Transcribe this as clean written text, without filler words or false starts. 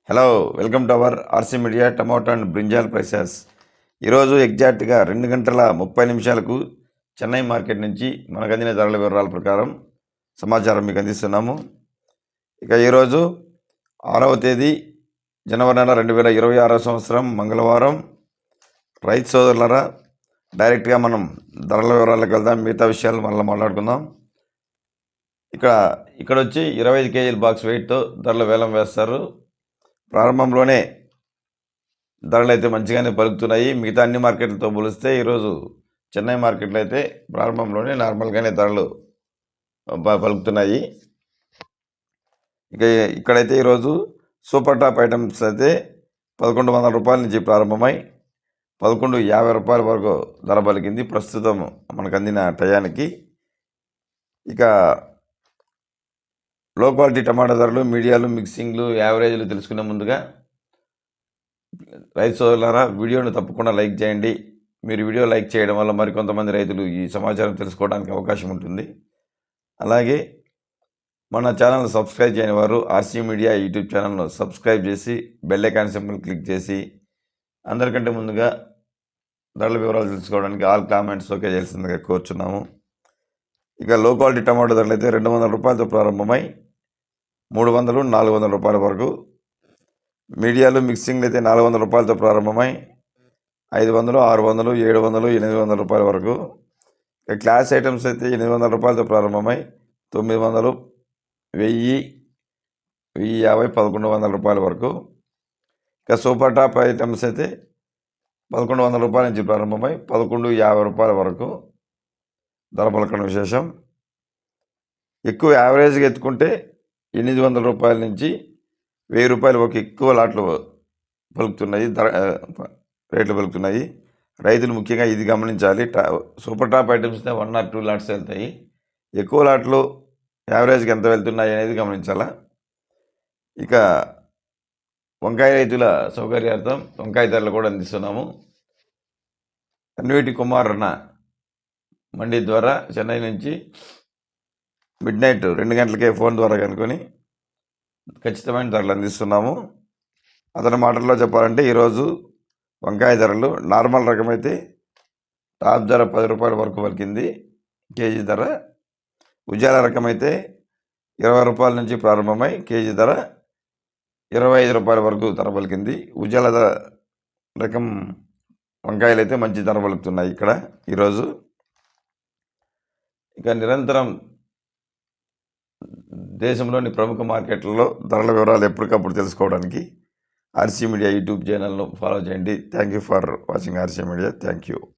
Hello, welcome to our RC media tomato and brinjal prices. ఈరోజు ఎగ్జాక్ట్గా 2 గంటల 30 నిమిషాలకు చెన్నై మార్కెట్ నుంచి మనకు అందిన ధరల వివరాల ప్రకారం సమాచారం మీకు అందిస్తున్నాము. ఇక ఈరోజు 6వ తేదీ జనవరి నెల 2026 సంవత్సరం మంగళవారం. రైతు సోదరులరా, డైరెక్ట్గా మనం ధరల వివరాలకు వెళ్దాం. మిగతా విషయాలు మళ్ళీ మాట్లాడుకుందాం. ఇక్కడ వచ్చి 25 కేజీల బాక్స్ వెయిట్తో ధరలు వేలం వేస్తారు. ప్రారంభంలోనే ధరలు అయితే మంచిగానే పలుకుతున్నాయి. మిగతా అన్ని మార్కెట్లతో పోలిస్తే ఈరోజు చెన్నై మార్కెట్లో అయితే ప్రారంభంలోనే నార్మల్గానే ధరలు పలుకుతున్నాయి. ఇక్కడైతే ఈరోజు సూపర్ టాప్ ఐటమ్స్ అయితే 1100 రూపాయల నుంచి ప్రారంభమై 1150 రూపాయల వరకు ధర పలికింది ప్రస్తుతం మనకు అందిన టయానికి. ఇక లో క్వాలిటీ టమాటా ధరలు, మీడియాలు, మిక్సింగ్లు, యావరేజ్లు తెలుసుకునే ముందుగా రైతు సోదరులారా, వీడియోను తప్పకుండా లైక్ చేయండి. మీరు వీడియో లైక్ చేయడం వల్ల మరికొంతమంది రైతులు ఈ సమాచారం తెలుసుకోవడానికి అవకాశం ఉంటుంది. అలాగే మన ఛానల్ సబ్స్క్రైబ్ చేయని వారు ఆర్సీ మీడియా యూట్యూబ్ ఛానల్ను సబ్స్క్రైబ్ చేసి బెల్ ఐకాన్ సింబల్ క్లిక్ చేసి అందరికంటే ముందుగా ధరల వివరాలు తెలుసుకోవడానికి ఆల్ కామెంట్స్ ఓకే చేయాల్సిందిగా కోరుచున్నాము. ఇక లో క్వాలిటీ టమాటో ధరలు అయితే 200 రూపాయలతో ప్రారంభమై 300, 400 రూపాయల వరకు. మీడియాలు, మిక్సింగ్లు అయితే 400 రూపాయలతో ప్రారంభమై 500, 600, 700, 800 రూపాయల వరకు. ఇక క్లాస్ ఐటమ్స్ అయితే 800 రూపాయలతో ప్రారంభమై 900, 1000, 1050, 1100 రూపాయల వరకు. ఇక సూపర్ టాప్ ఐటమ్స్ అయితే 1100 రూపాయల నుంచి ప్రారంభమై 1150 రూపాయల వరకు ధర పలకడం విశేషం. ఎక్కువ యావరేజ్గా ఎత్తుకుంటే 800 రూపాయల నుంచి 1000 రూపాయల వరకు ఎక్కువ లాట్లు పలుకుతున్నాయి, రేట్లు పలుకుతున్నాయి. రైతులు ముఖ్యంగా ఇది గమనించాలి. Super top items 1 or 2 LADS వెళ్తాయి. ఎక్కువ లాట్లు యావరేజ్గా ఎంత వెళ్తున్నాయి అనేది గమనించాలా. ఇక వంకాయ రైతుల సౌకర్యార్థం వంకాయ ధరలు కూడా అందిస్తున్నాము. అన్వేటి కుమార్ అన్న మండి ద్వారా చెన్నై నుంచి మిడ్నైట్ 2 గంటలకే ఫోన్ ద్వారా కనుక్కొని ఖచ్చితమైన ధరలు అందిస్తున్నాము. అతని మాటల్లో చెప్పాలంటే ఈరోజు వంకాయ ధరలు నార్మల్ రకమైతే టాప్ ధర 10 రూపాయల వరకు పలికింది కేజీ ధర. ఉజాల రకం అయితే 20 రూపాయల నుంచి ప్రారంభమై కేజీ ధర 25 రూపాయల వరకు ధర పలికింది. ఉజాల రకం వంకాయలు అయితే మంచి ధర పలుకుతున్నాయి ఇక్కడ ఈరోజు. ఇక నిరంతరం దేశంలోని ప్రముఖ మార్కెట్లలో ధరల వివరాలు ఎప్పటికప్పుడు తెలుసుకోవడానికి ఆర్సీ మీడియా యూట్యూబ్ ఛానల్ను ఫాలో చేయండి. Thank you for watching RC media. Thank you.